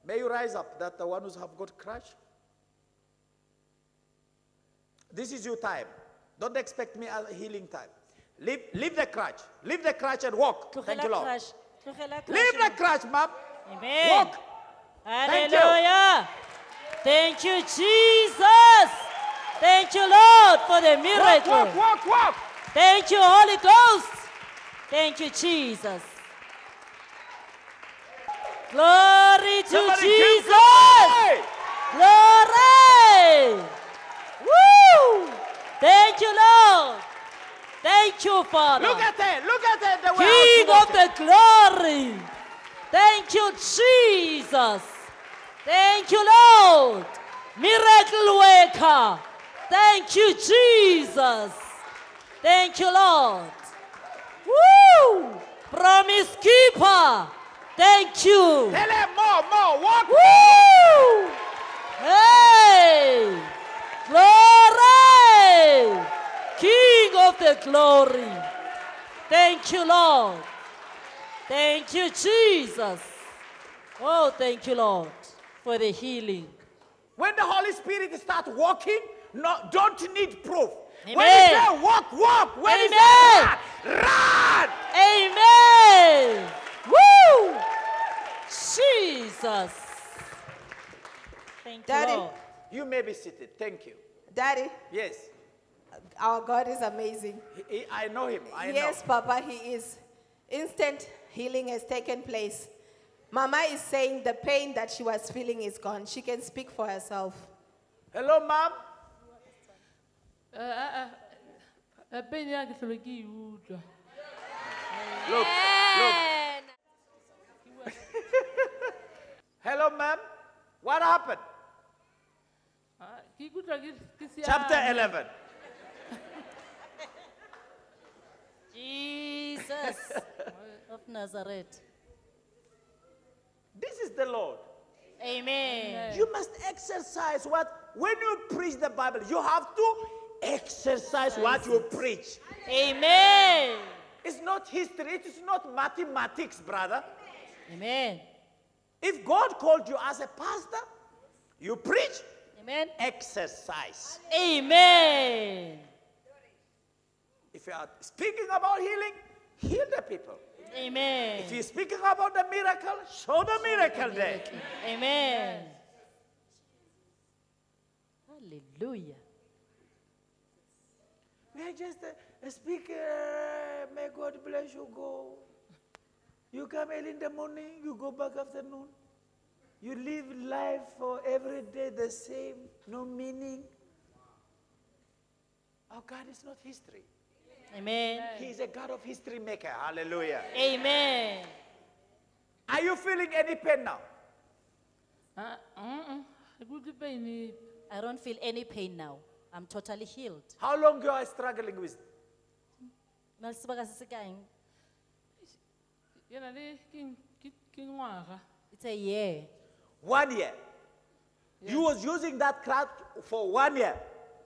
May you rise up, that the one who have got crutch. This is your time. Don't expect me a healing time. Leave the crutch. Leave the crutch and walk. Thank you, Lord. Leave the crutch, ma'am. Amen. Walk. Hallelujah. Thank you, Jesus. Thank you, Lord, for the miracle. Walk. Thank you, Holy Ghost. Thank you, Jesus. Glory to Somebody Jesus. give Glory. Woo. Thank you, Lord. Thank you, Father. Look at it. The way King how of the glory. Thank you, Jesus. Thank you, Lord. Miracle worker. Thank you, Jesus. Thank you, Lord. Woo! Promise keeper. Thank you. Tell him more. Walk. Woo! Hey! Glory! King of the glory. Thank you, Lord. Thank you, Jesus. Oh, thank you, Lord, for the healing. When the Holy Spirit starts walking, don't need proof. Amen. When he says walk. When he Amen. says run. Amen. Woo! Jesus. Thank Daddy. you, Lord. You may be seated. Thank you. Daddy, Yes. our God is amazing. I know him. Yes, Papa, he is. Instant healing has taken place. Mama is saying the pain that she was feeling is gone. She can speak for herself. Hello, ma'am. Look. Hello, ma'am. What happened? Chapter 11. Jesus of Nazareth. This is the Lord. Amen. You must exercise when you preach the Bible, you have to exercise what you preach. Amen. It's not history, it is not mathematics, brother. Amen. If God called you as a pastor, you preach, Amen. exercise. Amen. If you are speaking about healing, heal the people. Amen. If you're speaking about the miracle, show the miracle there. Amen. Hallelujah. May I just speak, may God bless you, go. You come early in the morning, you go back afternoon. You live life for every day the same, no meaning. Our God is not history. Amen. He is a God of history maker. Hallelujah. Amen. Are you feeling any pain now? I don't feel any pain now. I'm totally healed. How long you are struggling with? It's a year. 1 year. Yeah. You was using that crutch for 1 year.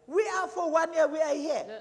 We are for 1 year, we are here. Yeah.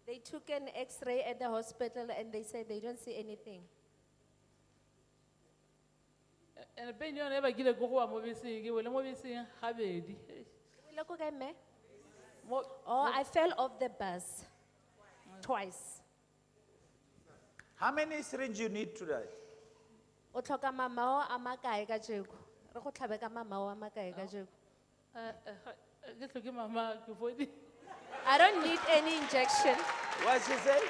They took an x-ray at the hospital and they said they don't see anything. Oh, I fell off the bus twice. How many syringes you need today? O tlhoka mamao a makae kajeko? Re go tlhabeka mamao a makae kajeko? I don't need any injection. What she say?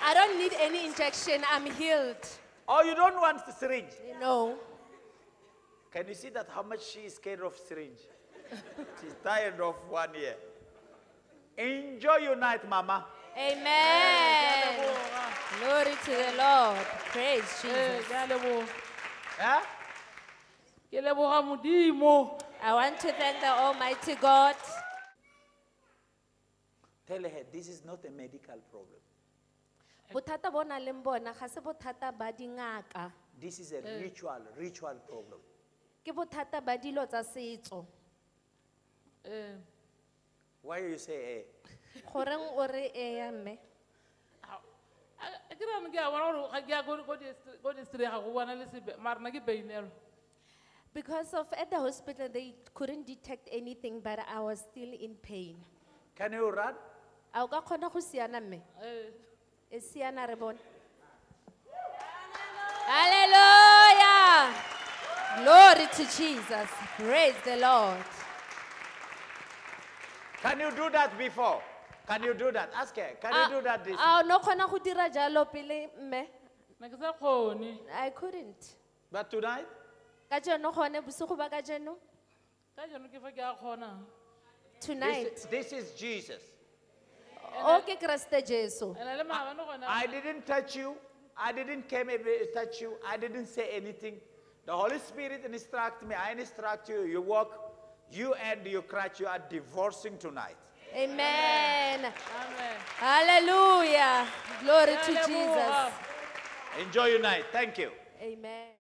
I don't need any injection. I'm healed. Oh, you don't want the syringe? No. Can you see that how much she is scared of syringe? She's tired of 1 year. Enjoy your night, Mama. Amen. Glory to the Lord. Praise Jesus. Huh? I want to thank the Almighty God. Tell her this is not a medical problem. Bothata bo nang le bona ga se bothata ba dingaka. This is a ritual problem. Ke bothata ba dilo tsa setso. Why you say eh? Goreng o re ya mme? Because of at the hospital they couldn't detect anything, but I was still in pain. Can you run? A o ka khona go siana mme? E siana re bona. Hallelujah! Glory to Jesus. Praise the Lord. Can you do that before? Can you do that? Ask her. Can you do that this? No khona go dira jalo pele mme? I couldn't. But tonight? Ka jeno gone bosigo ba ka jeno? Tonight. This is Jesus. Okay, Kriste Jesu. I didn't touch you. I didn't come and touch you. I didn't say anything. The Holy Spirit instructed me. I instruct you. You walk. You and your crutch. You are divorcing tonight. Amen. Hallelujah. Glory to Jesus. Enjoy your night. Thank you. Amen.